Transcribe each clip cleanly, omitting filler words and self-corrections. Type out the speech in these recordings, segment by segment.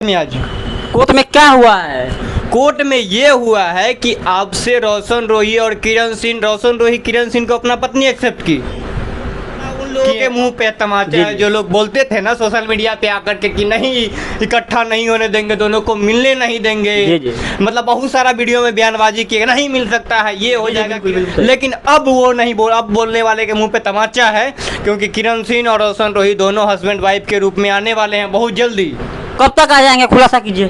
में आज कोर्ट में क्या हुआ है? कोर्ट में ये हुआ है कि आपसे रोशन रोही और किरण सिंह, रोशन रोही किरण सिंह को अपना पत्नी एक्सेप्ट की। उन लोगों के मुंह पे तमाचा है जो लोग बोलते थे ना सोशल मीडिया पे आकर के कि नहीं इकट्ठा नहीं होने देंगे, दोनों को मिलने नहीं देंगे, मतलब बहुत सारा वीडियो में बयानबाजी किए नहीं मिल सकता है, ये हो जाएगा। लेकिन अब वो नहीं बोल, अब बोलने वाले के मुंह पे तमाचा है, क्योंकि किरण सिंह और रोशन रोही दोनों हस्बैंड वाइफ के रूप में आने वाले हैं बहुत जल्दी। कब तक आ जाएंगे, खुलासा कीजिए।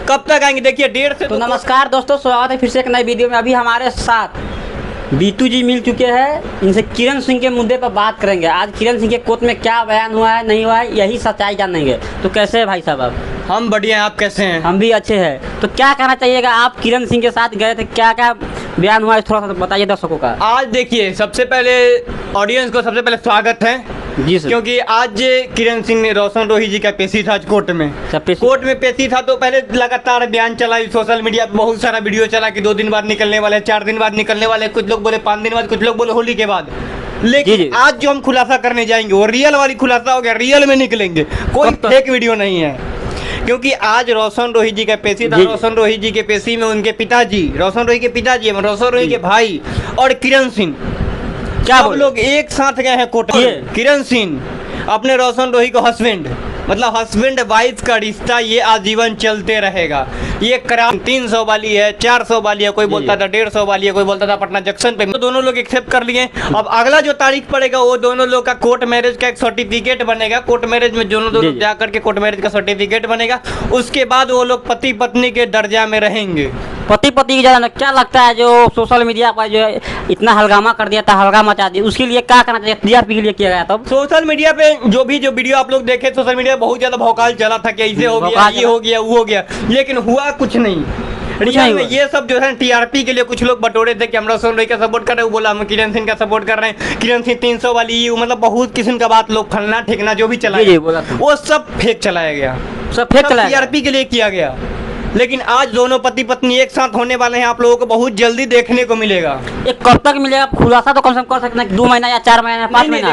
कब तक आएंगे देखिए 1.5 से तो नमस्कार दोस्तों, स्वागत है फिर से एक नई वीडियो में। अभी हमारे साथ बीतू जी मिल चुके हैं, इनसे किरण सिंह के मुद्दे पर बात करेंगे। आज किरण सिंह के कोर्ट में क्या बयान हुआ है नहीं हुआ है यही सच्चाई जानेंगे। तो कैसे है भाई साहब आप? हम बढ़िया हैं, आप कैसे हैं? हम भी अच्छे हैं। तो क्या कहना चाहिएगा, आप किरण सिंह के साथ गए थे, क्या क्या बयान हुआ है थोड़ा सा बताइए दर्शकों का। आज देखिए सबसे पहले ऑडियंस को सबसे पहले स्वागत है जी सर। क्योंकि आज किरण सिंह ने रोशन रोही जी का पेशी था आज कोर्ट में। कोर्ट में पेशी था तो पहले लगातार बयान चला, सोशल मीडिया पे बहुत सारा वीडियो चला कि 2 दिन बाद निकलने वाले, 4 दिन बाद निकलने वाले, कुछ लोग बोले 5 दिन बाद, कुछ लोग बोले होली के बाद। लेकिन आज जो हम खुलासा करने जाएंगे वो रियल वाली खुलासा हो गया, रियल में निकलेंगे, कोई फेक वीडियो नहीं है। क्योंकि आज रोशन रोही जी का पेशी था। रोशन रोही जी के पेशी में उनके पिताजी, रोशन रोही के पिताजी, रोशन रोही के भाई और किरण सिंह, क्या सब लोग एक साथ गए हैं कोर्ट में। किरण सिंह अपने रोशन रोही को हस्बैंड, मतलब हस्बैंड वाइफ का रिश्ता ये आजीवन चलते रहेगा। ये करार 300 वाली है, 400 वाली है, कोई बोलता था 150 वाली है, कोई बोलता था पटना जंक्शन पे। तो दोनों लोग एक्सेप्ट कर लिए। अब अगला जो तारीख पड़ेगा वो दोनों लोग का कोर्ट मैरिज का एक सर्टिफिकेट बनेगा। कोर्ट मैरिज में दोनों लोग जाकर के कोर्ट मैरिज का सर्टिफिकेट बनेगा। उसके बाद वो लोग पति पत्नी के दर्जा में रहेंगे। पति पत्नी की ज्यादा क्या लगता है जो सोशल मीडिया पर जो इतना हलगामा कर दिया था, हलगा मचा दिया, उसके लिए क्या करना चाहिए? टीआरपी के लिए किया गया था। सोशल मीडिया पे जो वीडियो आप लोग देखे, सोशल मीडिया बहुत ज्यादा भौकाल चला था कि ऐसे हो गया, ये हो गया, वो हो गया, लेकिन हुआ कुछ नहीं। रियल में ये सब जो है टीआरपी के लिए कुछ लोग बटोरे थे कि हम रोशन रोही का सपोर्ट कर रहे हैं, वो बोला हम किरण सिंह का सपोर्ट कर रहे हैं, किरण सिंह 300 वाली, मतलब बहुत किस्म का बात लोग फलना ठेकना जो भी चलाया वो सब फेक चलाया गया, सब फेक टीआरपी के लिए किया गया। लेकिन आज दोनों पति पत्नी एक साथ होने वाले हैं, आप लोगों को बहुत जल्दी देखने को मिलेगा। ये कब तक मिलेगा खुलासा? तो कम से कम कर सकते हैं 2 महीना या 4 महीना, 5 महीना।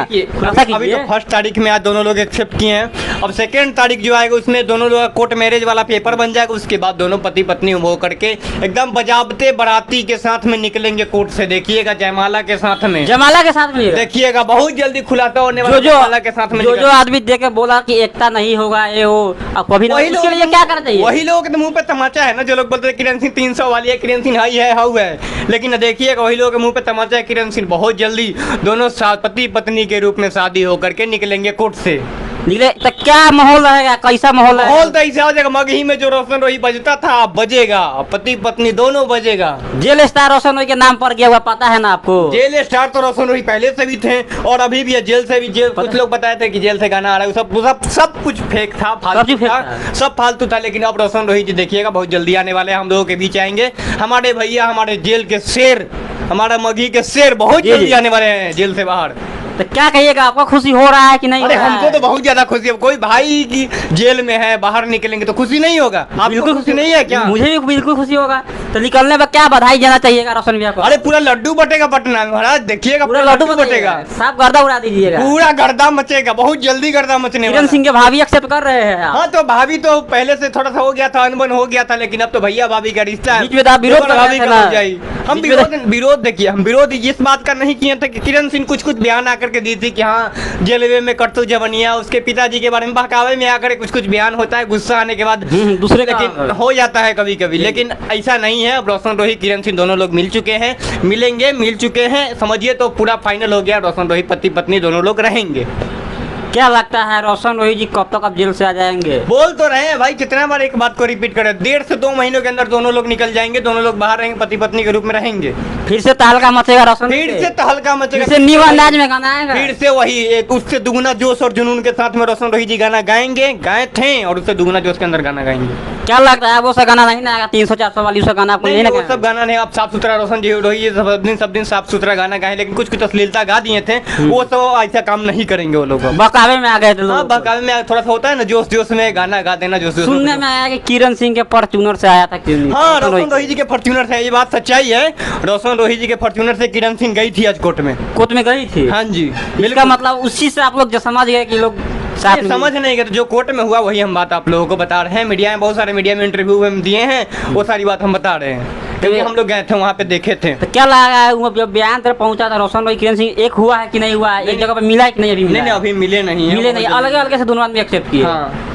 अभी तो 1 तारीख में आज दोनों लोग एक्सेप्ट किए हैं। अब 2 तारीख जो आएगा उसमें दोनों लोग कोर्ट मैरिज वाला पेपर बन जाएगा। उसके बाद दोनों पति पत्नी वो करके एकदम बजाबते बाराती के साथ में निकलेंगे कोर्ट से। देखिएगा जयमाला के साथ में, जयमाला के साथ में देखिएगा बहुत जल्दी खुलासा होने वाला। जयमाला के साथ में जो आदमी देख के बोला कि एकता नहीं होगा ये हो, अब कभी उसके लिए क्या करना चाहिए? वही लोग मुंह पे तमाचा है ना जो लोग बोलते हैं किरण सिंह 300 वाली है, किरण सिंह हाई है, हाउ है। लेकिन देखिएगा वही लोगों के मुंह पे तमाचा है, किरण सिंह बहुत जल्दी दोनों पति पत्नी के रूप में शादी होकर के निकलेंगे कोर्ट से। निकले तो क्या माहौल रहेगा, कैसा माहौल रहेगा? माहौल तो ऐसा हो जाएगा, मगही में जो रोशन रोही बजता था बजेगा, पति पत्नी दोनों बजेगा। जेल स्टार रोशन रोही के नाम पर गया हुआ, पता है ना आपको? जेल स्टार तो रोशन रोही पहले से भी थे और अभी भी है, जेल से भी। जेल कुछ लोग बताए थे कि जेल से गाना आ रहा है, सब कुछ फेक था, फालतू था, सब फालतू था। लेकिन अब रोशन रोही जी देखिएगा बहुत जल्दी आने वाले हैं, हम लोगों के बीच आएंगे। हमारे भैया, हमारे जेल के शेर, हमारा मगही के शेर बहुत जल्दी आने वाले हैं जेल से बाहर। तो क्या कहिएगा, आपको खुशी हो रहा है कि नहीं? अरे हमको तो बहुत ज्यादा खुशी है। कोई भाई की जेल में है, बाहर निकलेंगे तो खुशी नहीं होगा? बिल्कुल खुशी नहीं है क्या? मुझे भी बिल्कुल खुशी होगा। तो निकलने में क्या बधाई देना चाहिएगा रोशन भैया को? अरे पूरा लड्डू बटेगा पटना में महाराज, देखिएगा पूरा लड्डू बटेगा, सब गर्दा उड़ा दीजिएगा, पूरा गर्दा मचेगा, बहुत जल्दी गर्दा मचने वाला। किरण सिंह के भाभी एक्सेप्ट कर रहे हैं? हाँ, तो भाभी तो पहले से थोड़ा सा हो गया था, अनबन हो गया था, लेकिन अब तो भैया भाभी का रिश्ता है। हम विरोध देखिए, हम विरोध इस बात का नहीं किए थे कि किरण सिंह कुछ बयान आकर के दी थी कि हाँ जेलवे में करतू जवनिया, उसके पिताजी के बारे में बहकावे में आकर कुछ बयान होता है, गुस्सा आने के बाद दूसरे, लेकिन हो जाता है कभी कभी। लेकिन ऐसा नहीं है। अब रोशन रोही किरण सिंह दोनों लोग मिल चुके हैं, मिलेंगे, मिल चुके हैं, समझिए तो पूरा फाइनल हो गया। रोशन रोही पति पत्नी दोनों लोग रहेंगे। क्या लगता है रोशन रोही जी कब तक अब जेल से आ जाएंगे? बोल तो रहे हैं भाई, कितना बार एक बात को रिपीट करें, 1.5 से 2 महीनों के अंदर दोनों लोग निकल जाएंगे, दोनों लोग बाहर रहेंगे, पति पत्नी के रूप में रहेंगे। फिर से तहलका मचेगा रोशन, फिर से तहलका मचेगा, फिर से न्यू अंदाज में गाना आएगा, फिर से वही उससे दुगुना जोश और जुनून के साथ में रोशन रोही जी गाना गाएंगे, गाए थे और उससे दुगुना जोश के अंदर गाना गाएंगे। क्या लगता है वो सब गाना नहीं ना आएगा? 300-400 वाली सब गाना आपको नहीं ना? वो सब गाना नहीं, आप साफ सुथरा रोशन जी रोही सब दिन साफ सुथरा गाना गाए, लेकिन कुछ अश्लीलता गा दिए थे, वो सब ऐसा काम नहीं करेंगे वो लोग। बहकावे में आ गए थे लोग। बहकावे में थोड़ा सा होता है ना, जोश में गाना गा देना। जोश सुनने में आया कि किरण सिंह के फॉर्च्यूनर से आया था। हाँ, रोशन रोही जी के फॉर्च्यूनर से, ये बात सच्चाई है। रोशन रोही जी के फॉर्च्यूनर से किरण सिंह गई थी आज कोर्ट में। कोर्ट में गई थी? हाँ जी। इसका मतलब उसी से आप लोग जो समझ गए कि लोग साथ ये में समझ नहीं गए, तो जो कोर्ट में हुआ वही हम बात आप लोगों को बता रहे हैं। मीडिया में बहुत सारे मीडिया में इंटरव्यू हम दिए हैं, वो सारी बात हम बता रहे हैं क्योंकि हम लोग गए थे वहाँ पे देखे थे। तो क्या लगा है वो जब बयान तक पहुंचा था रोशन रोही किरण सिंह, एक हुआ है कि नहीं हुआ है, एक जगह पे मिला है कि नहीं? अभी नहीं नहीं अभी मिले नहीं है, मिले नहीं, अलग अलग से दोनों आदमी एक्सेप्ट किए, हाँ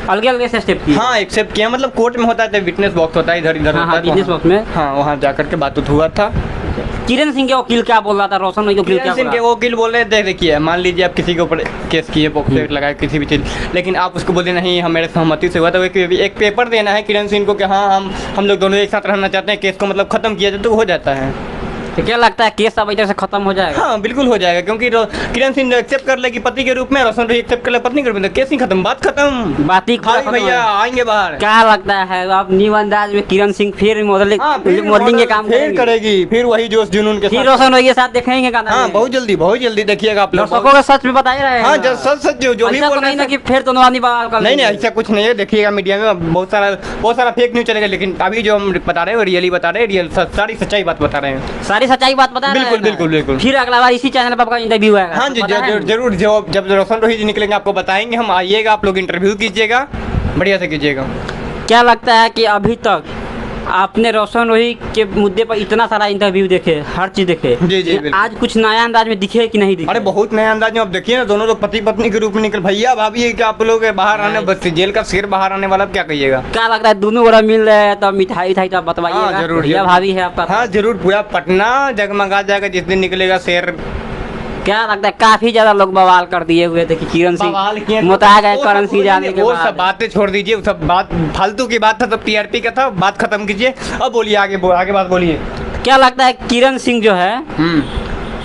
अलग अलग से स्टेप किए। हाँ एक्सेप्ट किया, मतलब कोर्ट में होता है, विटनेस बॉक्स होता है इधर इधर हाँ, होता हाँ, है, तो witness box में। हाँ वहाँ जाकर के बात हुआ था। किरण सिंह के वकील क्या बोल रहा था, रोशन रोही के वकील क्या किरण बोल सिंह के रहा वकील बोल रहे थे, देखिए मान लीजिए आप किसी के ऊपर केस किए, पॉक्सो लगाए किसी भी चीज़, लेकिन आप उसको बोले नहीं हम मेरे सहमति से हुआ, तो एक पेपर देना है किरण सिंह को कि हाँ हम लोग दोनों एक साथ रहना चाहते हैं, केस को मतलब खत्म किया जाए तो हो जाता है। तो क्या लगता है केस अब इधर से खत्म हो जाएगा? हाँ बिल्कुल हो जाएगा, क्योंकि किरण सिंह एक्सेप्ट कर लेगी पति के रूप में, रोशन रोही एक्सेप्ट कर ले पत्नी के रूप में, तो केस ही खत्म, बात खत्म, बात ही भाई भैया आएंगे बाहर। क्या लगता है अब न्यू अंदाज में किरण सिंह फिर मॉडलिंग मॉडलिंग के काम फिर करेगी, फिर वही जोश जुनून के फिर साथ। रोशन रोही के साथ देखेंगे गाना हाँ में। बहुत जल्दी देखिएगा आप लोग। दर्शकों को सच में बता ही रहे हैं हाँ ना? सच सच जो भी ऐसा बोल तो रहे नहीं ना हैं, कि फिर दोनों आदमी बवाल कर नहीं नहीं लेंगे। ऐसा कुछ नहीं है, देखिएगा मीडिया में बहुत सारा फेक न्यूज चलेगा, लेकिन अभी जो हम बता रहे हैं वो रियली बता रहे हैं, रियल सारी सच्चाई बात बता रहे हैं। सारी सच्चाई बात बता रहे हैं बिल्कुल, ना? बिल्कुल, बिल्कुल। फिर अगला बार इसी चैनल पर आपका इंटरव्यू आएगा। हाँ जी तो पता है? जरूर जब रोशन रोही जी निकलेंगे आपको बताएंगे हम, आइएगा आप लोग इंटरव्यू कीजिएगा, बढ़िया से कीजिएगा। क्या लगता है कि अभी तक आपने रोशन रोही के मुद्दे पर इतना सारा इंटरव्यू देखे, हर चीज देखे, जी, लेकिन बिल्कुल। आज कुछ नया अंदाज में दिखे कि नहीं दिखे? अरे बहुत नया अंदाज में, आप देखिए ना दोनों लोग पति पत्नी के रूप में निकल, भैया भाभी है कि आप लोग बाहर आने, बस जेल का शेर बाहर आने वाला, क्या कहिएगा? क्या लगता है दोनों बड़ा मिल रहे हैं तो मिठाई उठाई तो हाँ, बतवाइएगा, जरूर, भैया जरूर। भाभी है आपका। हाँ जरूर, पूरा पटना जगमगा जाएगा जिस दिन निकलेगा शेर। क्या लगता है काफी ज्यादा लोग बवाल कर दिए हुए थे कि किरण बवाल किए सिंह तो मुता गए वो करण सब सिंह जाने के वो सब बाद। बातें छोड़ दीजिए, वो सब बात फालतू की बात था, सब टीआरपी का था, बात खत्म कीजिए। अब बोलिए आगे बात बोलिए। क्या लगता है किरण सिंह जो है,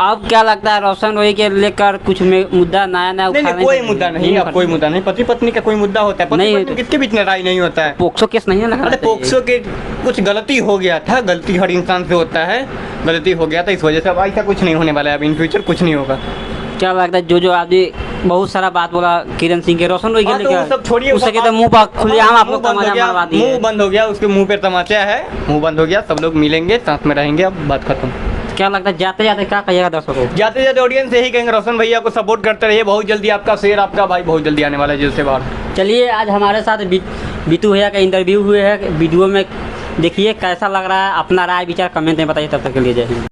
अब क्या लगता है रोशन रोही के लेकर कुछ मुद्दा नया नहीं उठाने कोई से- मुद्दा नहीं, अब कोई मुद्दा नहीं, पति पत्नी का कोई मुद्दा होता है, पति नहीं, पत्नी किसके बीच लड़ाई नहीं होता है। पोक्सो केस नहीं है लगा? अरे पोक्सो के कुछ गलती हो गया था, गलती हर इंसान से होता है, गलती हो गया था इस वजह से, अब ऐसा कुछ नहीं होने वाला है, अब इन फ्यूचर कुछ नहीं होगा। क्या लगता है जो आदमी बहुत सारा बात बोला किरण सिंह के, रोशन रोही के हाँ, तो वो लेकर, सब छोड़िए, उसके वो तो मुंह पर खुलेआम आप मुंह लोग बंद हो तमाचा गया, मरवा दिए। मुंह बंद हो गया, उसके मुंह पे तमाचा है, मुंह बंद हो गया, सब लोग मिलेंगे साथ में रहेंगे, अब बात खत्म। क्या लगता है जाते जाते क्या कहिएगा दर्शकों को? जाते जाते ऑडियंस यही कहेंगे रोशन भैया को सपोर्ट करते रहिए, बहुत जल्दी आपका शेर, आपका भाई बहुत जल्दी आने वाला है जेल से बाहर। चलिए आज हमारे साथ बीतू भैया का इंटरव्यू हुए है, वीडियो में देखिए कैसा लग रहा है, अपना राय विचार कमेंट में बताइए, तब तक के लिए जय हिंद।